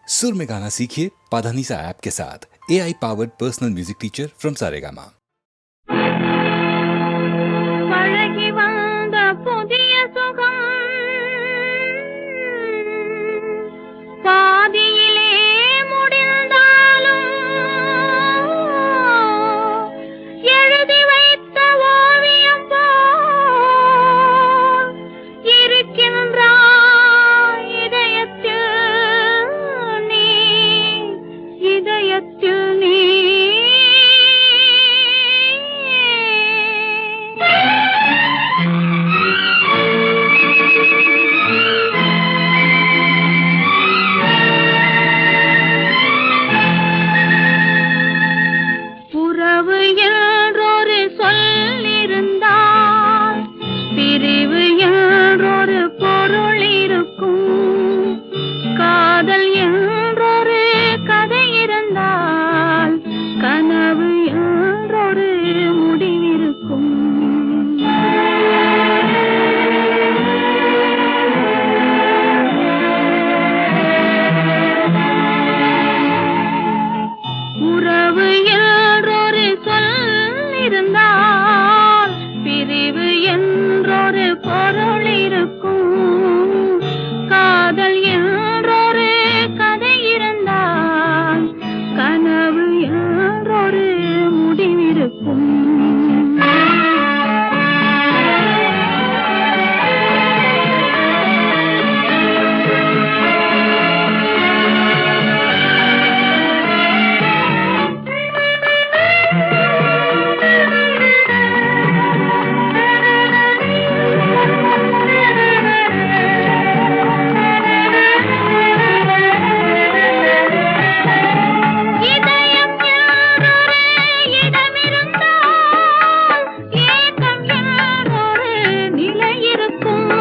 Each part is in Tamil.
सुर में गाना सीखिए पाधानीसा ऐप के साथ। AI powered personal music teacher from Saregama. பழகி வந்த புதிய சுகம் பாதியிலே முடிந்தாலும் எழுதி வைத்த ஓவியம் போல் இருக்கின்றாய் இதயத்தில் நீ, இதயத்தில் நீ. உறவு என்றொரு சொல் இருந்தால் பிரிவு என்றொரு பொருள் இருக்கும். காதல் என்றொரு கதை இருந்தால் கனவு என்றொரு முடிவிருக்கும். உறவு என்றொரு சொல் இருந்தால் பிரிவு என்றொரு பொருள் இருக்கும். காதல் என்றொரு கதை இருந்தால் கனவு என்றொரு முடிவிருக்கும். இதயம் என்றொரு இடமிருந்தால் ஏக்கம் என்றொரு நிலை இருக்கும்.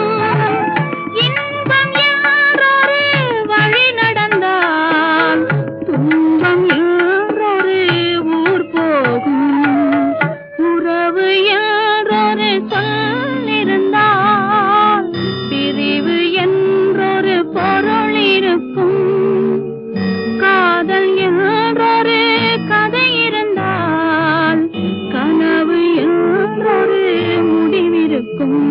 இன்பம் என்றொரு வழி நடந்தால் துன்பம் என்றொரு ஊர் போகும். உறவு என்றொரு சொல் இருந்தால் பிரிவு என்றொரு பொருள் இருக்கும். காதல் என்றொரு கதை இருந்தால் கனவு என்றொரு முடிவிருக்கும்.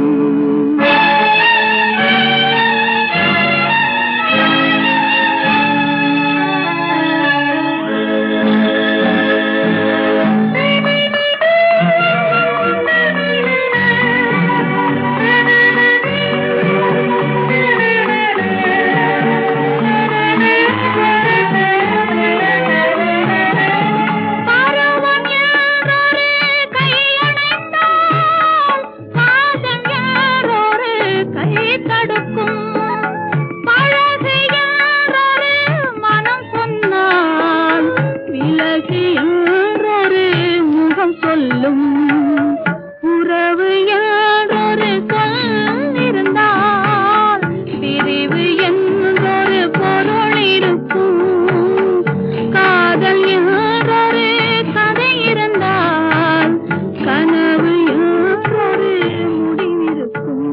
பருவம் என்றொரு கையணைந்தால் பாதம் என்றொரு கை தடுக்கும். பழகு என்றொரு மனம் சொன்னால் விலகு என்றொரு முகம் சொல்லும். உறவு என்றொரு சொல் இருந்தால் பிரிவு என்றொரு பொருள் இருக்கும். காதல் என்றொரு கதை இருந்தால் கனவு என்றொரு முடிவிருக்கும்.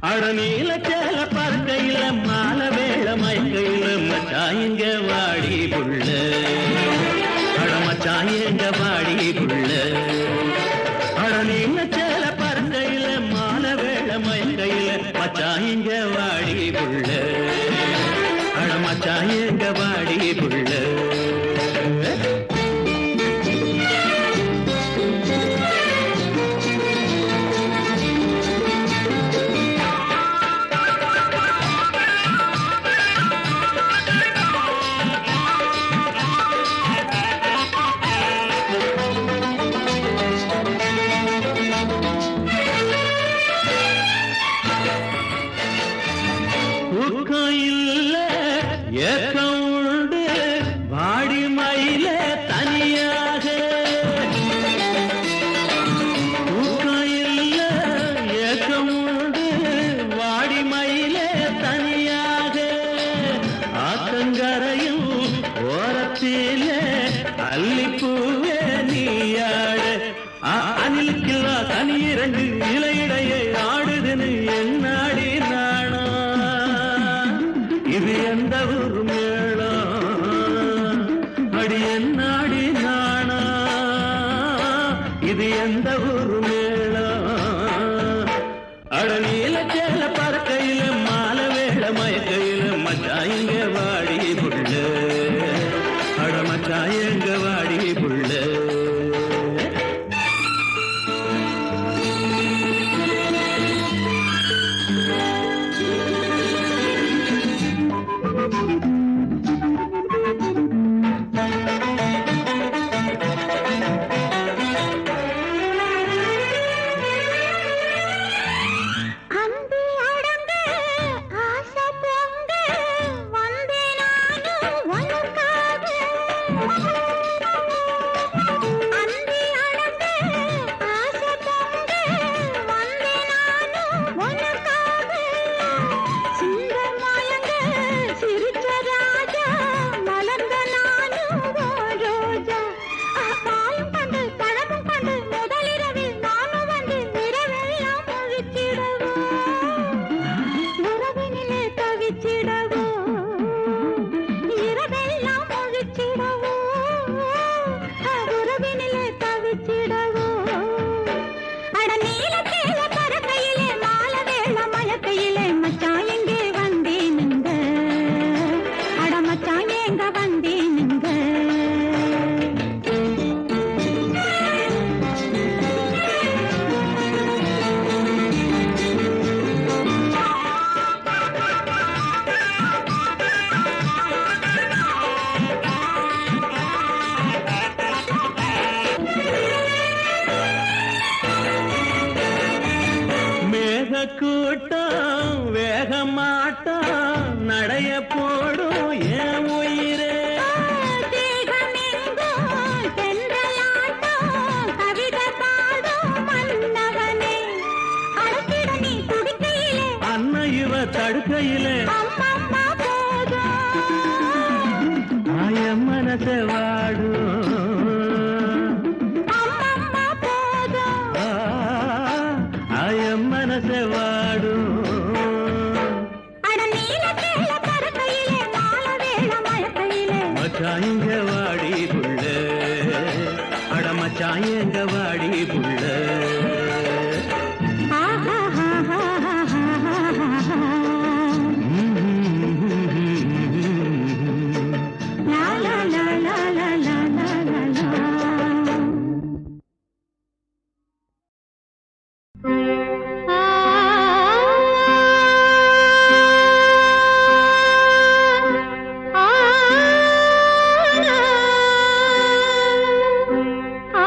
அடநீல சேல பறக்கையில மால வேள மயக்கையில மச்சாயங்க வாடி புள்ள. அடமச்சாயங்க வாடி புள்ள. அடநீல சேல பறக்கையில மால வேள மயக்கையில மச்சாயங்க வாடி புள்ள. அடமச்சாயங்க வாடி புள்ள. ஊக்கம் இல்ல ஏக்கம் உண்டு வாடி மயில தனியாக தூக்கம் இல்ல ஏக்கம் உண்டு வாடி மயில தனியாக ஆத்தங்கரையும் ஓரத்தில அல்லிப்பூவே நீயாட அணிலுக்கில்லா தனி இரண்டு இலையிடையே ஆடுதுன்னு என்னாடி நாணா இது எந்த ஊர் மேளம் அடி என்னாடி நாணா இது எந்த ஊர் மேளம் அட நீல சேல பறக்கையில மாலை வேள மயக்கையில மச்சான் இங்க வாடி புள்ள அட மச்சான் எங்க வாடி புள்ள கூட்டம் வேகமாட்டம் நடைய போடும் என் உயிரே அன்ன இவ தடுக்கையிலே ஆய மனச வாடும் மனச வாடும் மச்சான் இங்க வாடி புள்ள அட மச்சான் எங்க வாடி புள்ள ஆ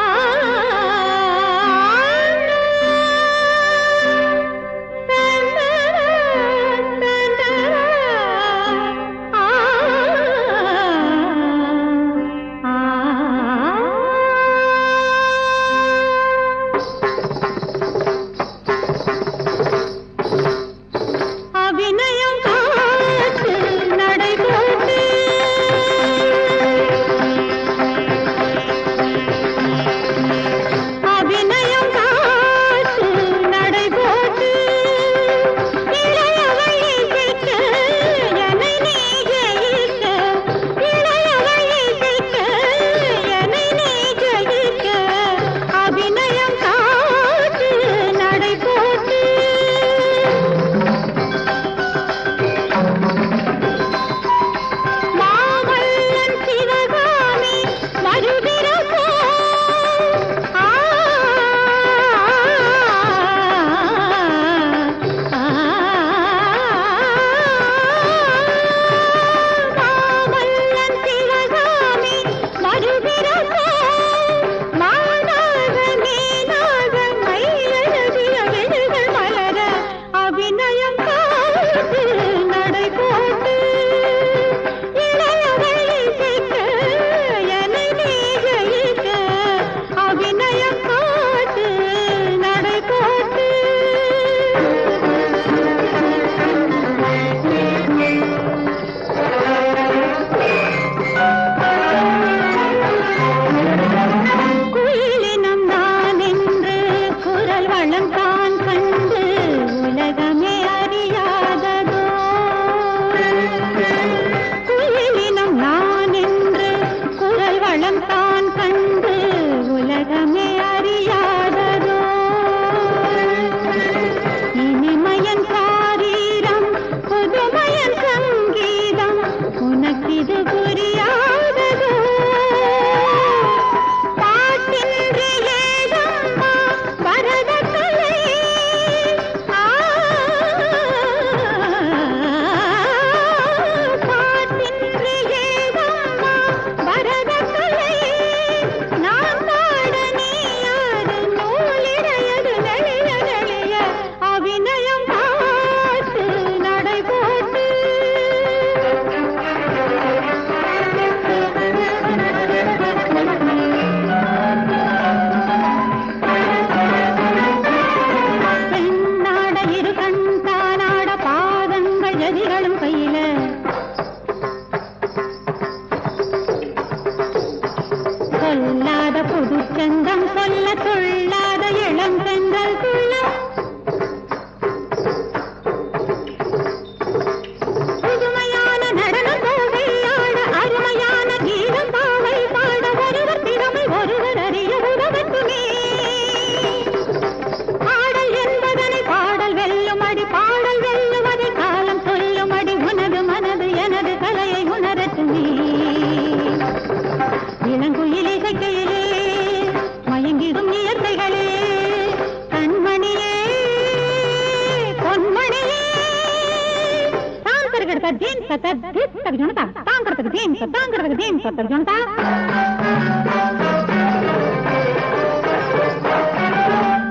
தீம் தத்த திஸ் தக ஜனதா தாங்கறதுக்கு தீம் தாங்கறதுக்கு தீம் தத்த ஜனதா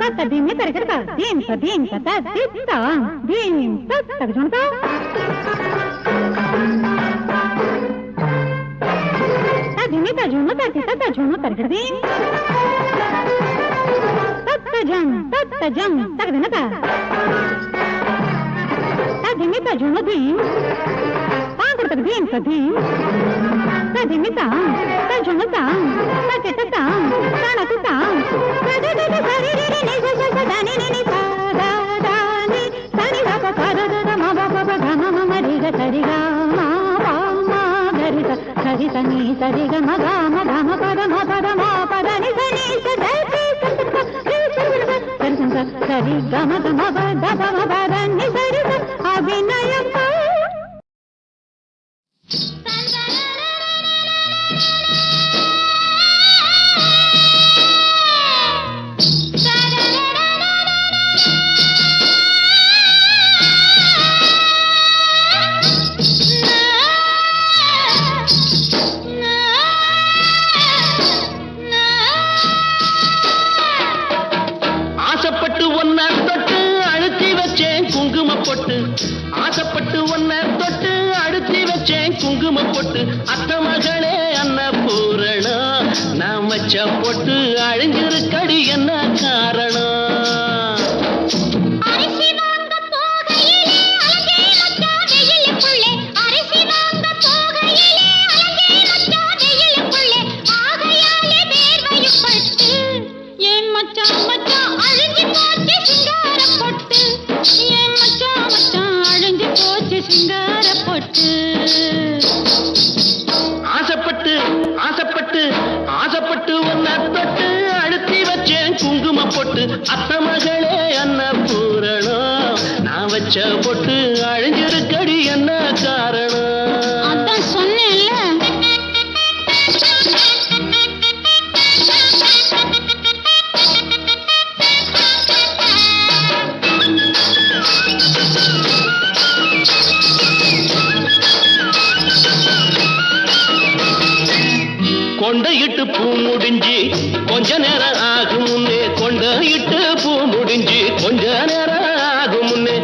தத்த தீம் தரகறதா தீம் தத்த திஸ் தீம் தத்த ஜனதா ததிமி தஜுன தத்த தஜுன தரகறதி தத்த ஜம் தகதனதா ததிமி தஜுன தீம் தாங்கறதுக்கு தீம் ததிமி தஜுன தக்கெட்டதா தானகுதா தததத சரிரி நிஜஜதனி நினி பததானி சரி பப பததத மபப கம மம ரிக சரிகா மா பா கரித கரித நீ சரிக மக மக பத மபத மா பத நி சனி சததி சரி சரி கம கம பத பம பத நி சரி அபிநயம் ஆசைப்பட்டு ஒன்ன தொட்டு அழுத்தி வச்சேன் குங்கும பொட்டு அத்த மகளே அன்னபூரணம் நான் வச்ச பொட்டு அழிஞ்சிருக்கடி என்ன காரணம் ஆசைப்பட்டு ஆசைப்பட்டு ஆசைப்பட்டு ஒன்ன தொட்டு அழுத்தி வச்சேன் குங்கும பொட்டு அத்த மகளே அன்னபூரணம் நான் வச்ச பொட்டு அழிஞ்சிருக்கடி என்ன காரணம் அதான் சொன்னேன்ல கொண்டையிட்டு பூ முடிஞ்சு கொஞ்ச நேரம் ஆகும் முன்னே கொண்டையிட்டு பூ முடிஞ்சு கொஞ்ச நேரம் ஆகும் முன்னே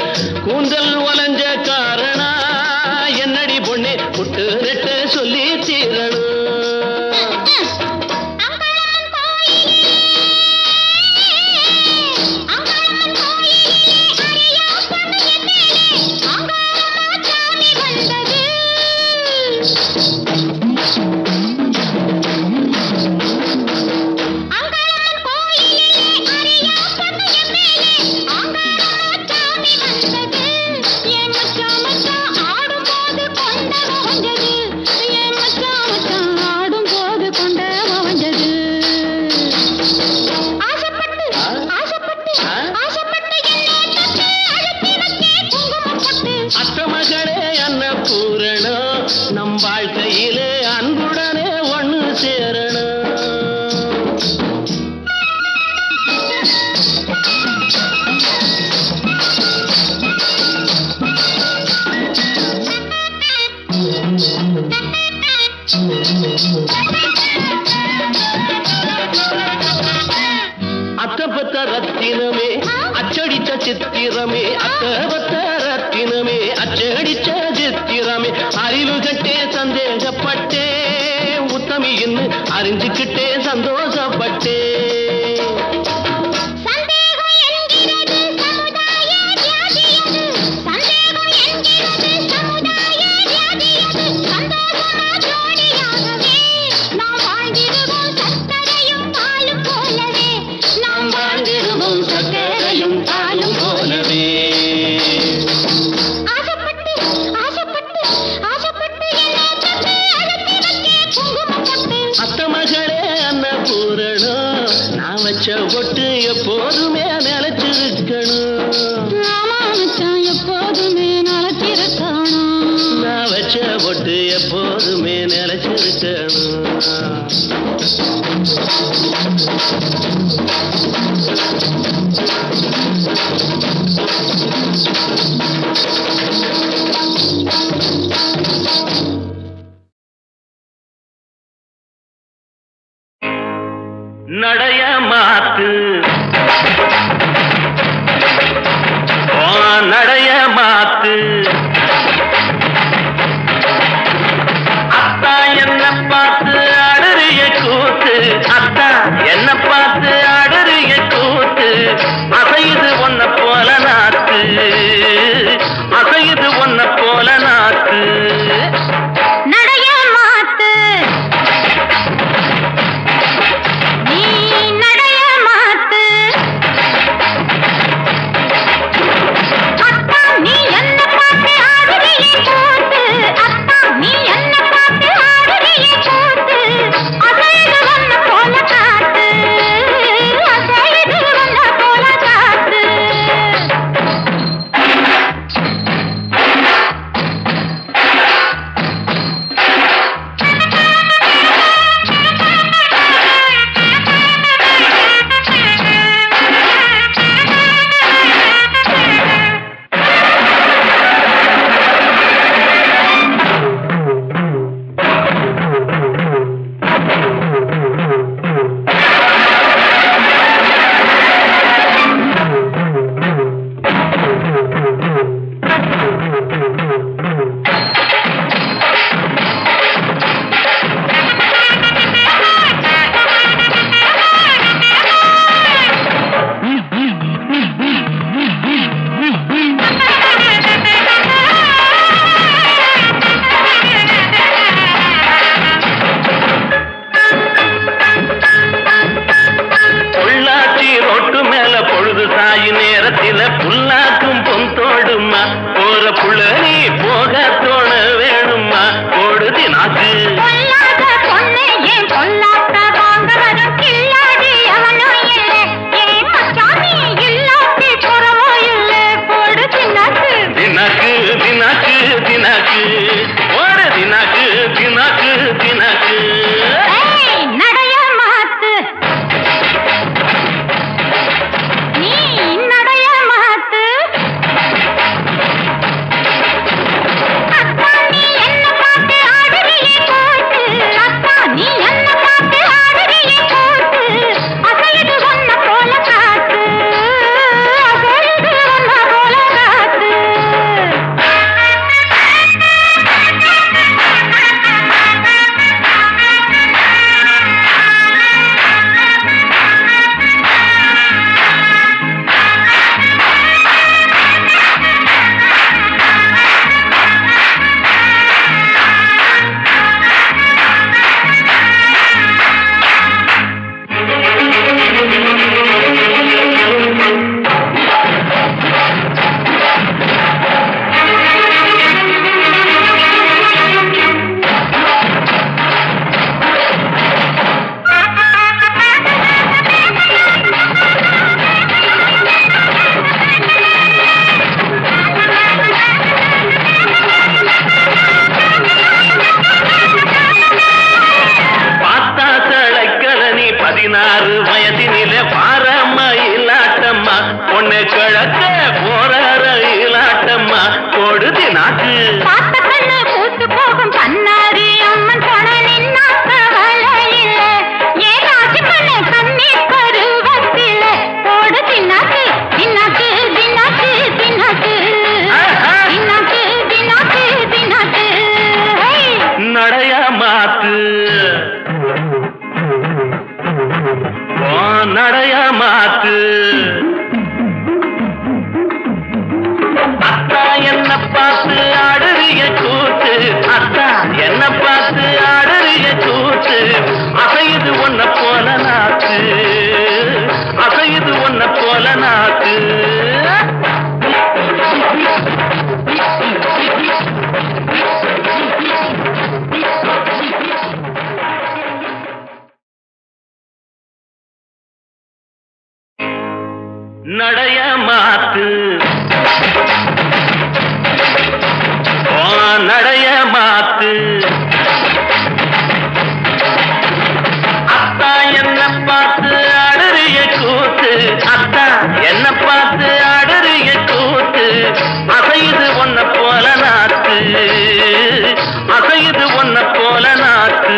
கூந்தல் ஒலஞ்ச காரணா என்னடி பொண்ணே புட்டு ரெட்டு சொல்லி தீரணும் நம் வாழ்க்கையிலே அன்புடனே ஒண்ணு சேரணும் அத்தப்பத்த ரத்தினமே அச்சடிச்ச சித்திரமே அத்தப்பத்த ரத்தினமே அச்சடிச்ச சித்திரமே அறிவு கட்டே சந்தேகப்பட்டே உத்தமி என்று அறிஞ்சுக்கிட்டே சந்தோஷப்பட்டே பொட்டு எப்போதுமே நிலைச்சிருக்கணும் எப்போதுமே நிலைச்சிருக்கணும் நான் வச்ச பொட்டு எப்போதுமே நிலைச்சிருக்கணும் நடைய மாத்து நடைய மாத்து அத்தா என்ன பார்த்து ஆடுறிய கூத்து அத்தா என்ன பார்த்து ஆடுறிய கூத்து அசையுது ஒன்ன போல நாத்து அசையுது ஒன்ன போல நாத்து நடைய மாத்து நீ நடைய மாத்து அத்தா நீ என்ன பார்த்து ஆடுறிய கூத்து அத்தா நீ என்ன பார்த்து ஆடுறிய கூத்து அசையுது ஒன்ன போல காத்து அசையுது ஒன்ன போல காத்து பொள்ளாச்சி ரோட்டு மேல பொழுது சாயி நேரத்தில புல்லாக்கும் பொந்தோடுமா போற புள்ள நீ போக தோண வேணுமா போடுதி நாக்கு பொல்லாத பொண்ணு ஏன் பொல்லாத வாங்க வரும் கில்லாடி அவனும் இல்லை ஏன் மச்சாமி இல்லாட்டி புறவோ இல்லை போடு தின்னாக்கு தினாக்கு தினாக்கு தினாக்கு ஓடு தினாக்கு தினாக்கு தினாக்கு ஏய் நடைய மாத்து நீ நடைய மாத்து அத்தா நீ என்ன பார்த்து ஆடுறிய கூத்து அத்தா நீ என்ன பார்த்து ஆடுறிய கூத்து அசையுது ஒன்ன போல காத்து அசையுது ஒன்ன போல காத்து பார்த்தா சளைக்கல நீ 16 வயதினில பாரம்மா இல்லாட்டம்மா பொண்ணு கிழக்க போறார இல்லாட்டம்மா போடுதி நாக்கு பார்த்த கண்ணு பூத்து போகும் பண்ணாரி அம்மன் சொன்ன நின்னா கவலையில்ல ஏதாச்சு பண்ண கண்ணீர் பருவத்தில போடு தின்னாக்கு தின்னாக்கு தின்னாக்கு தின்னாக்கு தின்னாக்கு தின்னாக்கு தின்னாக்கு நடைய மாத்து நடைய மாத்து அத்தா என்ன பார்த்து ஆடுறிய கூத்து அத்தா என்ன பார்த்து ஆடுறிய கூத்து அசையுது ஒன்ன போல நாத்து அசையுது ஒன்ன போல நாத்து நடைய மாத்து நடைய மாத்து அத்தா என்ன பார்த்து ஆடுறிய கூத்து அத்தா என்ன பார்த்து ஆடுறிய கூத்து அசையுது ஒன்ன போல நாத்து அசையுது ஒன்ன போல நாத்து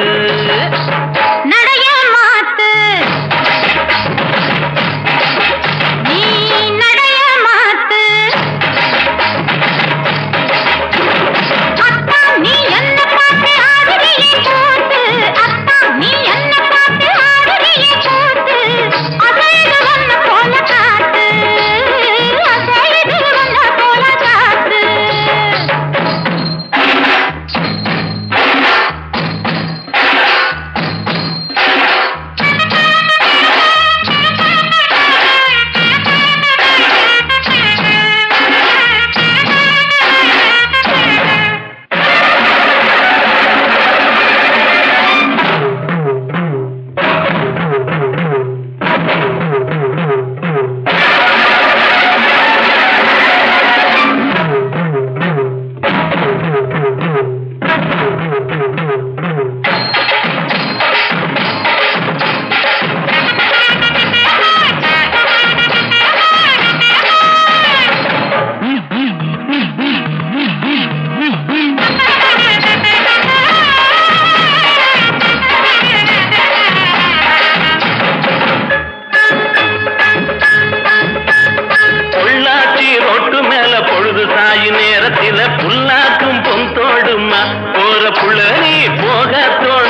நடைய மாத்து போற புள்ள நீ போக தோண